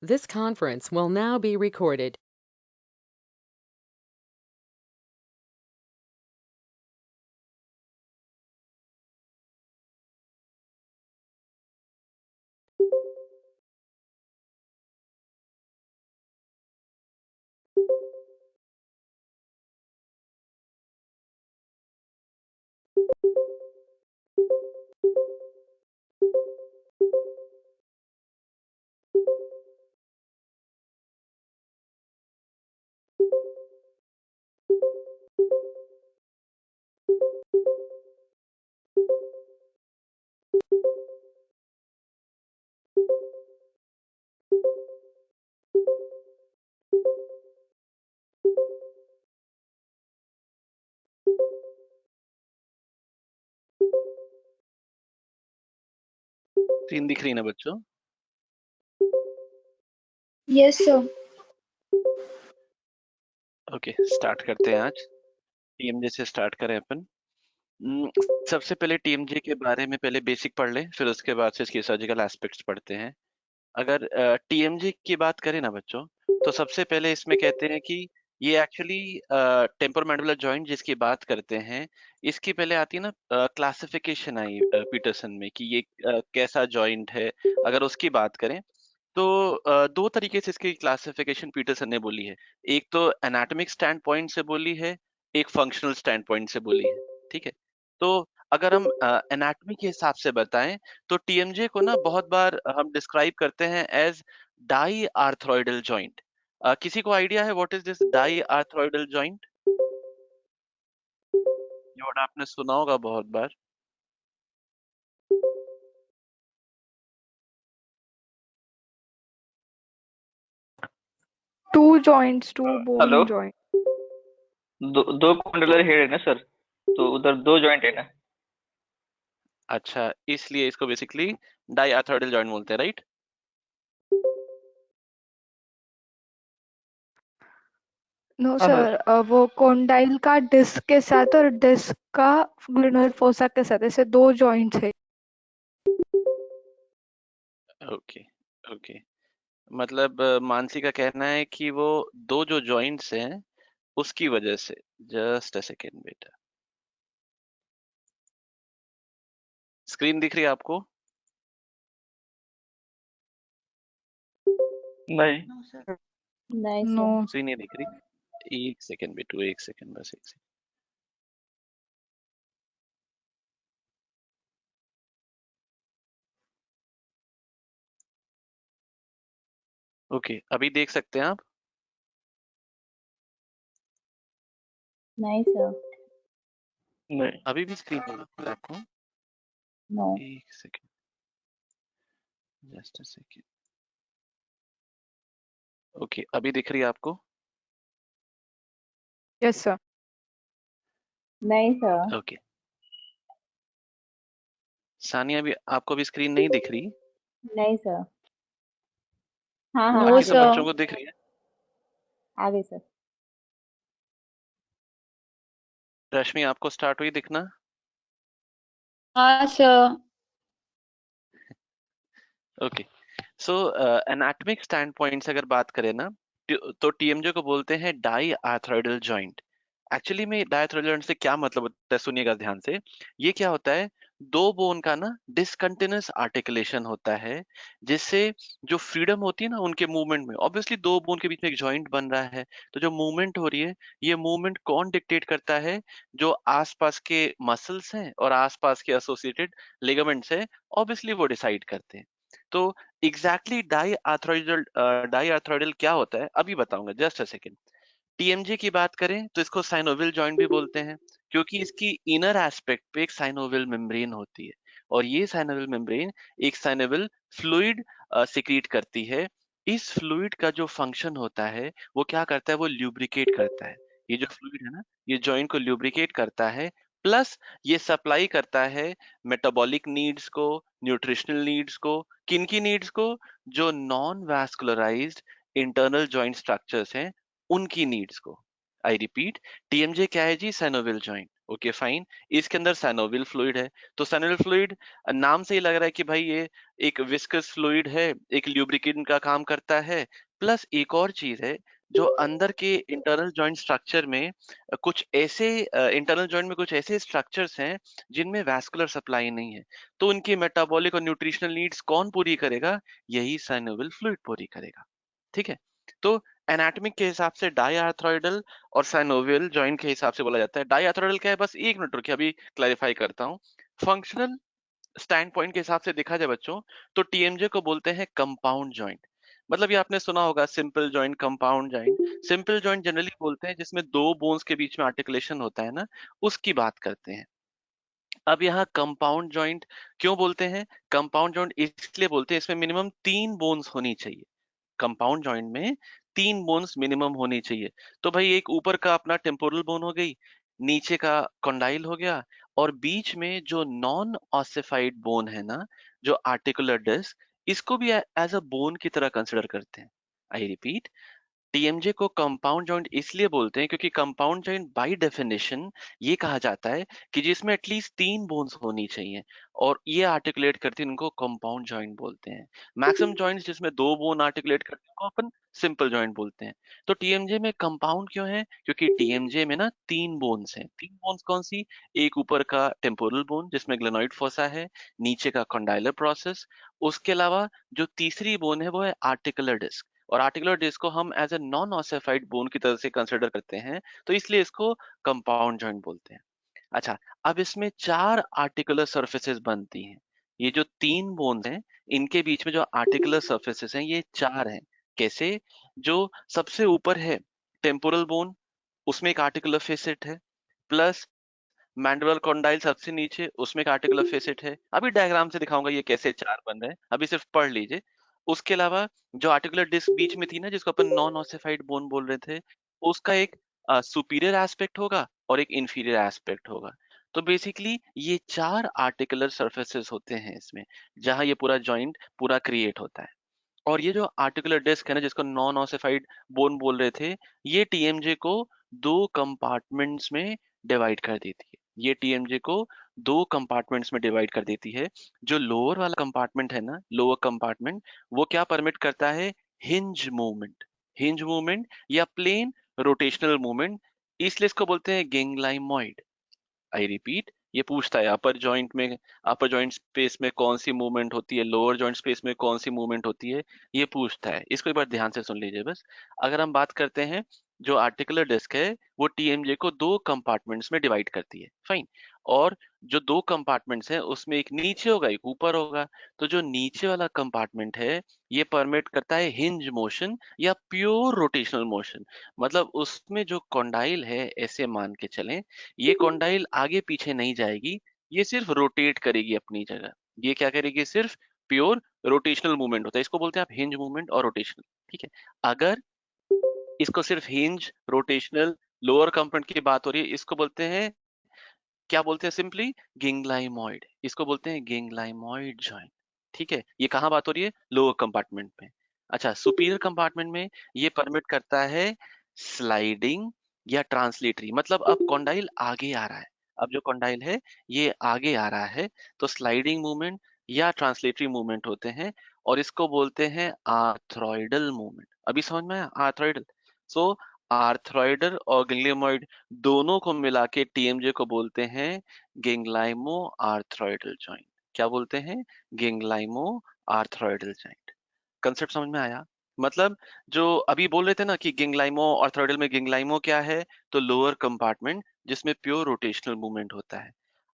This conference will now be recorded. Screen दिख रही है ना बच्चों? Yes sir. ओके, स्टार्ट करते हैं। आज टीएमजे से स्टार्ट करें अपन। सबसे पहले टीएमजे के बारे में पहले बेसिक पढ़ लें, फिर उसके बाद से इसके सर्जिकल एस्पेक्ट्स पढ़ते हैं। अगर टीएमजे की बात करें ना बच्चों, तो सबसे पहले इसमें कहते हैं कि ये एक्चुअली टेम्पोरोमैंडिबुलर जॉइंट जिसकी बात करते हैं, इसकी पहले आती है ना क्लासिफिकेशन आई पीटरसन में कि ये कैसा जॉइंट है। अगर उसकी बात करें तो दो तरीके से इसकी क्लासिफिकेशन पीटरसन ने बोली है। एक तो एनाटॉमिक स्टैंड पॉइंट से बोली है, एक फंक्शनल स्टैंड पॉइंट से बोली है। ठीक है, तो अगर हम एनाटॉमी के हिसाब से बताएं तो टीएमजे को ना बहुत बार हम डिस्क्राइब करते हैं एज डाई आर्थ्रोइडल जॉइंट। किसी को आइडिया है what is this diarthrodial joint? ये वर्ड आपने सुना होगा बहुत बार। Two joints, two hello, bone joint. दो कॉन्डलर हेड है ना सर, तो उधर दो जॉइंट है ना। अच्छा, इसलिए इसको बेसिकली डाई आर्थ्रोइडल जॉइंट बोलते हैं, राइट? नो हाँ सर, सर। वो कॉन्डाइल का डिस्क के साथ और डिस्क का ग्लूनल फोसा के साथ, ऐसे दो जॉइंट्स है। ओके ओके, मतलब मानसी का कहना है कि वो दो जो जॉइंट्स हैं उसकी वजह से। जस्ट अ सेकेंड बेटा, स्क्रीन दिख रही है आपको? नहीं। नहीं नो सर। स्क्रीन नहीं दिख रही? एक सेकेंड बेटू, एक सेकेंड, बस एक सेकेंड। ओके, अभी देख सकते हैं आप? नहीं सर। नहीं। अभी भी स्क्रीन नहीं दिख रहा है आपको? नो। एक second, just a second. Okay, अभी दिख रही है आपको? Yes sir. नहीं सर। ओके, सानिया भी आपको भी स्क्रीन नहीं दिख रही? नहीं सर। हाँ हाँ, नो आ बाकी सब गई सर। बच्चों को दिख रही है? आ गई सर। रश्मि, आपको स्टार्ट हुई दिखना? हाँ सर। ओके, सो एनाटॉमिक स्टैंड पॉइंट से अगर बात करें ना, तो टीएमजे को बोलते हैं डाई आर्थ्रोइडल जॉइंट। एक्चुअली में डाई आर्थ्रोइडल जॉइंट से क्या मतलब होता है, सुनिएगा ध्यान से। ये क्या होता है, दो बोन का ना डिसकंटिन्यूअस आर्टिकुलेशन होता है, जिससे जो फ्रीडम होती है ना उनके मूवमेंट में। ऑब्वियसली दो बोन के बीच में एक जॉइंट बन रहा है, तो जो मूवमेंट हो रही है, ये मूवमेंट कौन डिक्टेट करता है? जो आसपास के मसल्स हैं और आसपास के एसोसिएटेड लिगामेंट्स हैं, ऑब्वियसली वो डिसाइड करते हैं। तो एग्जैक्टली डाई आर्थ्रोइडल क्या होता है अभी बताऊंगा, जस्ट अ सेकेंड। टीएमजे की बात करें तो इसको साइनोवियल जॉइंट भी बोलते हैं, क्योंकि इसकी इनर एस्पेक्ट पे एक साइनोवियल मेम्ब्रेन होती है, और ये साइनोवियल मेम्ब्रेन एक साइनोवियल फ्लूइड सिक्रीट करती है। इस फ्लूइड का जो फंक्शन होता है वो क्या करता है, वो ल्यूब्रिकेट करता है। ये जो फ्लूइड है ना, ये जॉइंट को ल्यूब्रिकेट करता है, प्लस ये सप्लाई करता है मेटाबॉलिक नीड्स को, न्यूट्रिशनल नीड्स को। किनकी नीड्स को? जो non vascularized internal joint structures हैं उनकी नीड्स को। आई रिपीट, टीएमजे क्या है जी? Synovial joint. Okay fine. इसके अंदर साइनोवियल फ्लूइड है, तो साइनोवियल फ्लूइड नाम से ही लग रहा है कि भाई ये एक विस्कस फ्लूइड है, एक ल्यूब्रिकेंट का काम करता है। प्लस एक और चीज है, जो अंदर के इंटरनल जॉइंट स्ट्रक्चर में कुछ ऐसे इंटरनल जॉइंट में कुछ ऐसे स्ट्रक्चर्स हैं जिनमें वैस्कुलर सप्लाई नहीं है, तो उनकी मेटाबॉलिक और न्यूट्रिशनल नीड्स कौन पूरी करेगा? यही साइनोवियल फ्लूइड पूरी करेगा। ठीक है, तो एनाटॉमिक के हिसाब से डायआर्थ्राइडल और साइनोवियल जॉइंट के हिसाब से बोला जाता है। डायआर्थ्राइडल क्या है, बस एक मिनट रुकिए, अभी क्लैरिफाई करता हूँ। फंक्शनल स्टैंड पॉइंट के हिसाब से देखा जाए बच्चों, तो टीएमजे को बोलते हैं कंपाउंड जॉइंट। मतलब ये आपने सुना होगा simple joint, compound joint. Simple joint generally बोलते हैं जिसमें दो बोन्स के बीच में आर्टिकुलेशन होता है ना, उसकी बात करते हैं। अब यहाँ कंपाउंड जॉइंट क्यों बोलते हैं? कंपाउंड जॉइंट इसलिए बोलते हैं इसमें मिनिमम 3 बोन्स होनी चाहिए। कंपाउंड जॉइंट में 3 बोन्स मिनिमम होनी चाहिए। तो भाई एक ऊपर का अपना टेम्पोरल बोन हो गई, नीचे का कॉन्डाइल हो गया, और बीच में जो नॉन ऑसिफाइड बोन है ना, जो आर्टिकुलर डिस्क, इसको भी एज अ बोन की तरह कंसिडर करते हैं। आई रिपीट, टीएमजे को कंपाउंड जॉइंट इसलिए बोलते हैं क्योंकि कंपाउंड जॉइंट बाय डेफिनेशन ये कहा जाता है कि जिसमें एटलीस्ट 3 बोन्स होनी चाहिए, और ये आर्टिकुलेट करते हैं उनको कंपाउंड जॉइंट बोलते हैं। मैक्सिमम जॉइंट्स जिसमें 2 बोन आर्टिकुलेट करते हैं उनको अपन सिंपल जॉइंट बोलते हैं। तो टीएमजे में कंपाउंड क्यों है? क्योंकि टीएमजे में ना 3 बोन्स हैं। 3 बोन्स कौन सी? एक ऊपर का टेम्पोरल बोन जिसमें ग्लेनोइड फोसा है, नीचे का कॉन्डाइलर प्रोसेस, उसके अलावा जो तीसरी बोन है वो है आर्टिकुलर डिस्क। और आर्टिकुलर डिस्क को हम as a non ossified bone की तरह से कंसिडर करते हैं, तो इसलिए इसको कंपाउंड जॉइंट बोलते हैं। अच्छा, अब इसमें 4 आर्टिकुलर सर्फेसेस बनती हैं। ये जो 3 बोन्स हैं, इनके बीच में जो आर्टिकुलर सर्फेसेस हैं ये 4 हैं। कैसे? जो सबसे ऊपर है टेम्पोरल बोन, उसमें एक आर्टिकुलर फेसेट है, प्लस मैंडिबुलर कॉन्डाइल सबसे नीचे, उसमें एक आर्टिकुलर फेसेट है। अभी डायग्राम से दिखाऊंगा ये कैसे 4 बन रहे हैं, अभी सिर्फ पढ़ लीजिए। उसके अलावा जो आर्टिकुलर डिस्क बीच में थी ना, जिसको अपन नॉन ऑसिफाइड बोन बोल रहे थे, उसका एक सुपीरियर एस्पेक्ट होगा और एक इंफीरियर एस्पेक्ट होगा। तो बेसिकली ये 4 आर्टिकुलर सर्फेसेस होते हैं इसमें, जहां ये पूरा जॉइंट पूरा क्रिएट होता है। और ये जो आर्टिकुलर डिस्क है ना, जिसको नॉन ऑसिफाइड बोन बोल रहे थे, ये टीएमजे को 2 कंपार्टमेंट्स में डिवाइड कर देती है। ये टीएमजे को 2 कंपार्टमेंट्स में डिवाइड कर देती है। जो लोअर वाला कंपार्टमेंट है ना, लोअर कंपार्टमेंट, वो क्या परमिट करता है? Hinge movement. हिंज मूवमेंट या प्लेन रोटेशनल मूवमेंट, इसलिए इसको बोलते हैं गेंगलाइमोइड। आई रिपीट, ये पूछता है अपर जॉइंट में, अपर जॉइंट स्पेस में कौन सी मूवमेंट होती है, लोअर जॉइंट स्पेस में कौन सी मूवमेंट होती है, ये पूछता है। इसको एक बार ध्यान से सुन लीजिए बस। अगर हम बात करते हैं, जो आर्टिकुलर डिस्क है वो टीएमजे को 2 कंपार्टमेंट्स में डिवाइड करती है, फाइन। और जो 2 कंपार्टमेंट्स हैं उसमें एक नीचे होगा एक ऊपर होगा। तो जो नीचे वाला कंपार्टमेंट है ये परमिट करता है हिंज मोशन या प्योर रोटेशनल मोशन। मतलब उसमें जो कॉन्डाइल है, ऐसे मान के चलें, ये कॉन्डाइल आगे पीछे नहीं जाएगी, ये सिर्फ रोटेट करेगी अपनी जगह। ये क्या करेगी? सिर्फ प्योर रोटेशनल मूवमेंट होता है, इसको बोलते हैं आप हिंज मूवमेंट और रोटेशनल। ठीक है, अगर इसको सिर्फ हिंज रोटेशनल लोअर कंपोनेंट की बात हो रही है, इसको बोलते हैं, क्या बोलते हैं? सिंपली गेंगलाइमोइड। इसको बोलते हैं गेंगलाइमोइड जॉइंट। ठीक है, ये कहाँ बात हो रही है? लोअर कंपार्टमेंट में। अच्छा, सुपीरियर कंपार्टमेंट में ये परमिट करता है स्लाइडिंग या ट्रांसलेटरी। मतलब अब कॉन्डाइल आगे आ रहा है, अब जो कॉन्डाइल है ये आगे आ रहा है, तो स्लाइडिंग मूवमेंट या ट्रांसलेटरी मूवमेंट होते हैं, और इसको बोलते हैं आर्थ्रॉइडल मूवमेंट। अभी समझ में आया? आर्थ्रॉइडल। सो आर्थ्रॉइडल और गेंगलियमोइड दोनों को मिला के टीएमजे को बोलते हैं गेंगलाइमो आर्थ्रॉइडल जॉइंट। क्या बोलते हैं? गेंगलाइमो आर्थ्रॉइडल जॉइंट। कंसेप्ट समझ में आया? मतलब जो अभी बोल रहे थे ना कि गेंगलाइमो आर्थ्रॉइडल में, गेंगलाइमो क्या है? तो लोअर कंपार्टमेंट जिसमें प्योर रोटेशनल मूवमेंट होता है।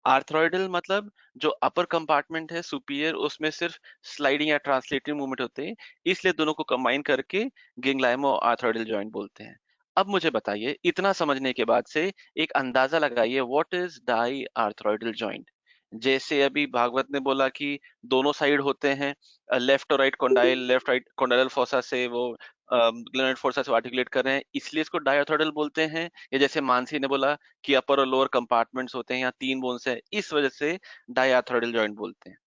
आर्थ्रॉइडल मतलब जो अपर कंपार्टमेंट है सुपीरियर, उसमें सिर्फ स्लाइडिंग या ट्रांसलेटरी मूवमेंट होते हैं, इसलिए दोनों को कंबाइन करके गेंगलाइमो आर्थ्रॉइडल जॉइंट बोलते हैं। अब मुझे बताइए, इतना समझने के बाद से एक अंदाजा लगाइए, व्हाट इज डाई आर्थ्रॉइडल जॉइंट? जैसे अभी भागवत ने बोला कि दोनों साइड होते हैं, लेफ्ट और right condyle, left right condylar fossa से वो ग्लेनोइड फोसा से आर्टिकुलेट कर रहे हैं, इसलिए इसको डायआर्थ्रॉइडल बोलते हैं। या जैसे मानसी ने बोला कि अपर और लोअर कंपार्टमेंट्स होते हैं, यहाँ 3 बोन्स है, इस वजह से डायआर्थ्रॉइडल जॉइंट बोलते हैं।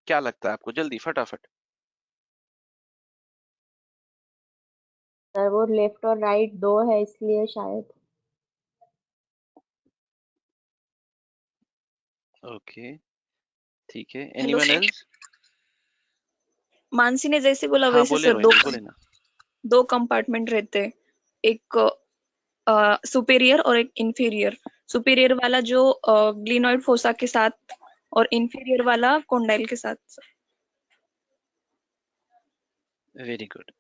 क्या लगता है आपको? जल्दी फटाफट। सर वो लेफ्ट और राइट दो है इसलिए शायद। ओके, ठीक है। Hello anyone sir, else? Mansi ने जैसे बोला हाँ, वैसे बोले सर, रोहिणी, बोले ना। दो कंपार्टमेंट रहते हैं, एक सुपेरियर और एक इंफीरियर। सुपेरियर वाला जो ग्लिनॉइड फोसा के साथ और इंफीरियर वाला कोंडाइल के साथ। Very good.